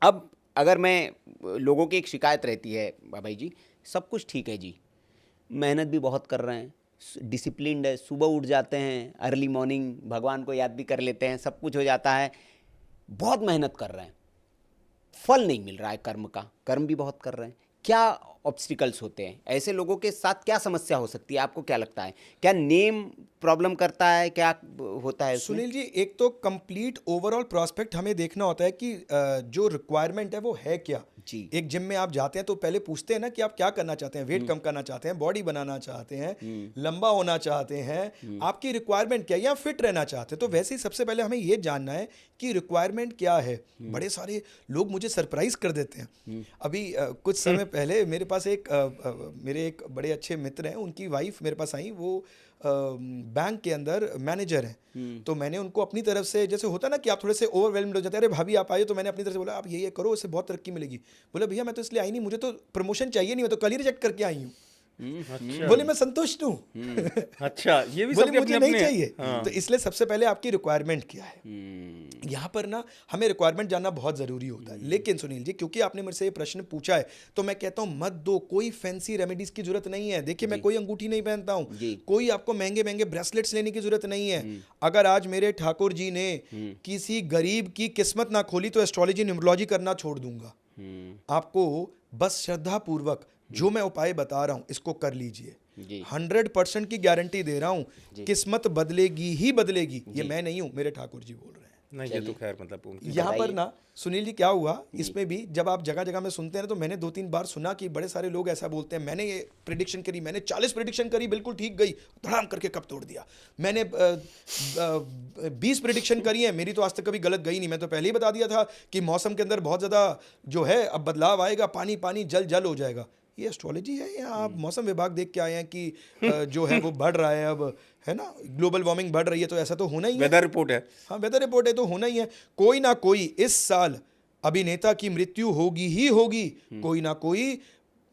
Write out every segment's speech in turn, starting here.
अब अगर मैं, लोगों की एक शिकायत रहती है भाई जी, सब कुछ ठीक है जी, मेहनत भी बहुत कर रहे हैं, डिसिप्लिन्ड है, सुबह उठ जाते हैं, अर्ली मॉर्निंग भगवान को याद भी कर लेते हैं, सब कुछ हो जाता है, बहुत मेहनत कर रहे हैं, फल नहीं मिल रहा है कर्म का, कर्म भी बहुत कर रहे हैं, क्या ऑब्स्टिकल्स होते हैं? ऐसे लोगों के साथ क्या समस्या हो सकती है, आपको क्या लगता है? क्या नेम प्रॉब्लम करता है, क्या होता है उसमें? सुनील जी, एक तो कंप्लीट ओवरऑल प्रोस्पेक्ट हमें देखना होता है कि जो रिक्वायरमेंट है वो है क्या। जी। एक जिम में आप जाते हैं तो पहले पूछते हैं ना कि आप क्या करना चाहते हैं, वेट कम करना चाहते हैं, बॉडी बनाना चाहते हैं, लंबा होना चाहते हैं, आपकी रिक्वायरमेंट क्या है, या फिट रहना चाहते हैं। तो वैसे ही सबसे पहले हमें ये जानना है कि रिक्वायरमेंट क्या है। बड़े सारे लोग मुझे सरप्राइज कर देते हैं। अभी कुछ समय पहले मेरे पास मेरे एक बड़े अच्छे मित्र हैं, उनकी वाइफ मेरे पास आई, वो बैंक के अंदर मैनेजर हैं। तो मैंने उनको अपनी तरफ से, जैसे होता है ना कि आप थोड़े से ओवरवेल्म्ड हो जाते हैं, अरे भाभी आप आइए, तो मैंने अपनी तरफ से बोला आप ये करो, इससे बहुत तरक्की मिलेगी। बोले भैया मैं तो इसलिए आई नहीं, मुझे तो प्रमोशन चाहिए नहीं, मैं तो कल ही रिजेक्ट करके आई हूँ। अच्छा। बोले मैं संतुष्ट हूँ। अच्छा, ये भी बोले सबके मुझे अपने नहीं अपने चाहिए। हाँ। तो इसलिए सबसे पहले आपकी रिक्वायरमेंट क्या है, यहाँ पर ना हमें रिक्वायरमेंट जानना बहुत ज़रूरी होता है। लेकिन सुनील जी, क्योंकि आपने मेरे से ये प्रश्न पूछा है, तो मैं कहता हूँ मत दो, कोई फैंसी रेमेडीज की जरूरत नहीं है। देखिए मैं कोई अंगूठी नहीं पहनता हूँ, कोई आपको महंगे महंगे ब्रेसलेट्स लेने की जरूरत नहीं है। अगर आज मेरे ठाकुर जी ने किसी गरीब की किस्मत ना खोली तो एस्ट्रोलॉजी न्यूमरोलॉजी करना छोड़ दूंगा। आपको बस श्रद्धा पूर्वक जो मैं उपाय बता रहा हूँ इसको कर लीजिए। 100% की गारंटी दे रहा हूँ, किस्मत बदलेगी ही बदलेगी। ये मैं नहीं हूँ, मेरे ठाकुर जी बोल रहे हैं। नहीं, ये तो खैर मतलब उनकी यहाँ पर ना सुनील जी क्या हुआ, इसमें भी जब आप जगह जगह में सुनते हैं ना, तो मैंने 2-3 बार सुना कि बड़े सारे लोग ऐसा बोलते हैं, मैंने ये प्रिडिक्शन करी, मैंने 40 प्रिडिक्शन करी, बिल्कुल ठीक गई, धड़ाम करके कब तोड़ दिया। मैंने 20 प्रिडिक्शन करी है, मेरी तो आज तक कभी गलत गई नहीं। मैं तो पहले ही बता दिया था कि मौसम के अंदर बहुत ज़्यादा जो है अब बदलाव आएगा, पानी पानी जल जल हो जाएगा। ये एस्ट्रोलॉजी है या आप मौसम विभाग देख के आए हैं कि जो है वो बढ़ रहा है अब, है ना, ग्लोबल वार्मिंग बढ़ रही है, तो ऐसा तो होना ही है। वेदर रिपोर्ट है। हाँ, वेदर रिपोर्ट है तो होना ही है। कोई ना कोई इस साल अभिनेता की मृत्यु होगी ही होगी, कोई ना कोई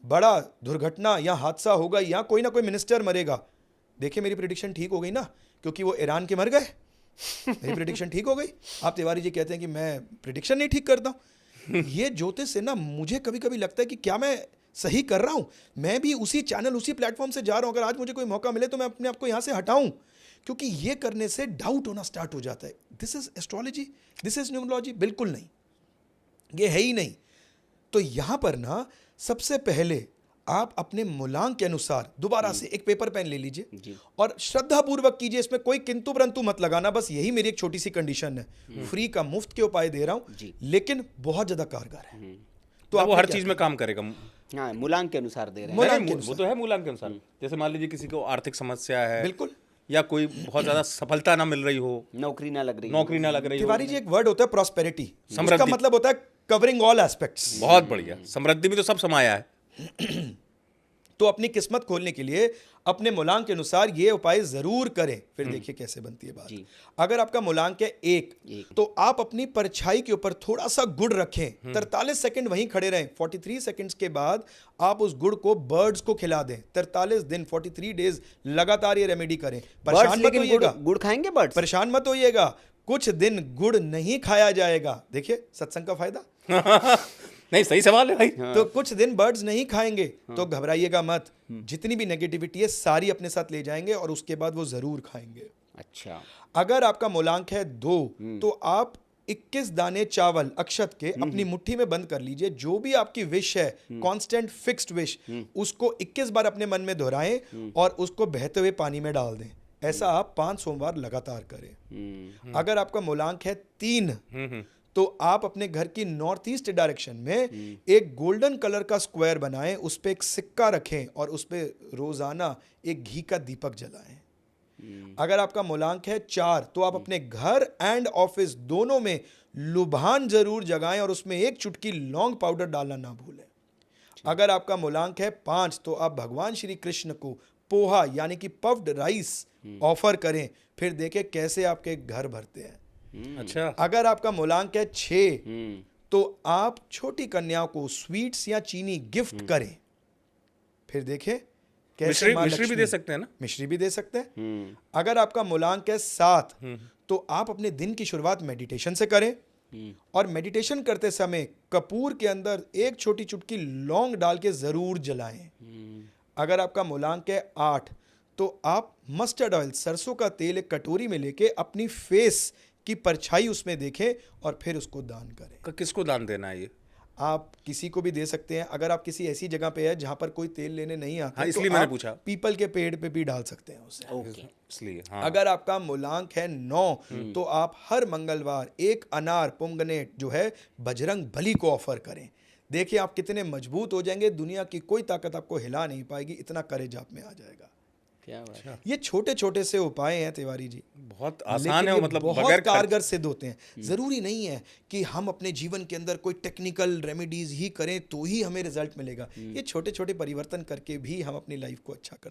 बड़ा दुर्घटना या हादसा होगा, या कोई ना कोई मिनिस्टर मरेगा। देखिए मेरी प्रिडिक्शन ठीक हो गई ना, क्योंकि वो ईरान के मर गए, मेरी प्रिडिक्शन ठीक हो गई। आप तिवारी जी कहते हैं कि मैं प्रिडिक्शन नहीं ठीक करता हूँ। ये ज्योतिष से ना मुझे कभी कभी लगता है कि क्या मैं सही कर रहा हूं। मैं भी उसी चैनल, उसी प्लेटफॉर्म से जा रहा हूं। अगर आज मुझे कोई मौका मिले तो मैं अपने आप को यहां से हटाऊं, क्योंकि ये करने से डाउट होना स्टार्ट हो जाता है। This is astrology, this is numerology, बिल्कुल नहीं, ये है ही नहीं। तो यहां पर ना सबसे पहले आप अपने मूलांक के अनुसार दोबारा से एक पेपर पेन ले लीजिए और श्रद्धा पूर्वक कीजिए। इसमें कोई किंतु परंतु मत लगाना। बस यही मेरी एक छोटी सी कंडीशन है। फ्री का मुफ्त के उपाय दे रहा हूं, लेकिन बहुत ज्यादा कारगर है। तो वो हर चीज में काम करेगा। हाँ, मूलांक के अनुसार दे रहे हैं। वो तो है मूलांक के अनुसार। जैसे मान लीजिए किसी को आर्थिक समस्या है, बिल्कुल, या कोई बहुत ज्यादा सफलता ना मिल रही हो, नौकरी ना लग रही हो। तिवारी जी, एक वर्ड होता है प्रॉस्पेरिटी, इसका मतलब होता है कवरिंग ऑल एस्पेक्ट्स। बहुत बढ़िया, समृद्धि में तो सब समाया है। तो अपनी किस्मत खोलने के लिए अपने मूलांक के अनुसार ये उपाय जरूर करें। फिर देखिए कैसे बनती है बात। अगर आपका मूलांक है 1, तो आप अपनी परछाई के ऊपर थोड़ा सा गुड़ रखें, 43 सेकंड वहीं खड़े रहें। 43 सेकंड्स के बाद आप उस गुड़ को बर्ड्स को खिला दें। 43 दिन 43 डेज लगातार ये रेमेडी करें। परेशान मत होइएगा। गुड़ खाएंगे बर्ड्स? परेशान मत होइएगा, कुछ दिन गुड़ नहीं खाया जाएगा। देखिए सत्संग का फायदा। नहीं, सही सवाल है भाई। तो कुछ दिन बर्ड्स नहीं खाएंगे तो घबराइएगा मत। जितनी भी नेगेटिविटी है सारी अपने साथ ले जाएंगे और उसके बाद वो जरूर खाएंगे। अच्छा, अगर आपका मूलांक है 2, तो आप 21 दाने चावल अक्षत के अपनी मुट्ठी में बंद कर लीजिए। जो भी आपकी विश है, कांस्टेंट फिक्स्ड विश, उसको 21 बार अपने मन में दोहराएं और उसको बहते हुए पानी में डाल दें। ऐसा आप 5 सोमवार लगातार करें। अगर आपका मूलांक है 3, तो आप अपने घर की नॉर्थ ईस्ट डायरेक्शन में एक गोल्डन कलर का स्क्वायर बनाएं, उस पे एक सिक्का रखें और उस पे रोजाना एक घी का दीपक जलाएं। अगर आपका मूलांक है 4, तो आप अपने घर एंड ऑफिस दोनों में लुभान जरूर जगाएं और उसमें एक चुटकी लौंग पाउडर डालना ना भूलें। अगर आपका मूलांक है 5, तो आप भगवान श्री कृष्ण को पोहा यानी कि पफ्ड राइस ऑफर करें। फिर देखें कैसे आपके घर भरते हैं। अच्छा, अगर आपका मूलांक है 6, तो आप छोटी कन्याओं को स्वीट्स या चीनी गिफ्ट करें। फिर देखें कैसे मिश्री भी दे सकते हैं ना? मिश्री भी दे सकते हैं। अगर आपका मूलांक है 7, तो आप अपने दिन की शुरुआत मेडिटेशन से करें। और मेडिटेशन करते समय कपूर के अंदर एक छोटी चुटकी लौंग डाल के ज़रूर जलाएं। अगर आपका मूलांक है 8 तो आप मस्टर्ड ऑयल सरसों का तेल एक कटोरी में लेके अपनी फेस की परछाई उसमें देखें और फिर उसको दान करें। किसको दान देना है ये? आप किसी को भी दे सकते हैं। अगर आप किसी ऐसी जगह पे है जहां पर कोई तेल लेने नहीं आता, हाँ, तो इसलिए मैंने आप पूछा। पीपल के पेड़ पे भी डाल सकते हैं उसे। ओके। इसलिए हाँ। अगर आपका मूलांक है 9 तो आप हर मंगलवार एक अनार पोमग्रेनेट जो है बजरंग बली को ऑफर करें। देखिए आप कितने मजबूत हो जाएंगे, दुनिया की कोई ताकत आपको हिला नहीं पाएगी, इतना करेज आप में आ जाएगा। क्या बात है। ये छोटे छोटे से उपाय हैं तिवारी जी, बहुत आसान लेकिन है ये मतलब बहुत बगैर कारगर सिद्ध होते हैं। जरूरी नहीं है कि हम अपने जीवन के अंदर कोई टेक्निकल रेमेडीज ही करें तो ही हमें रिजल्ट मिलेगा। ये छोटे छोटे परिवर्तन करके भी हम अपनी लाइफ को अच्छा कर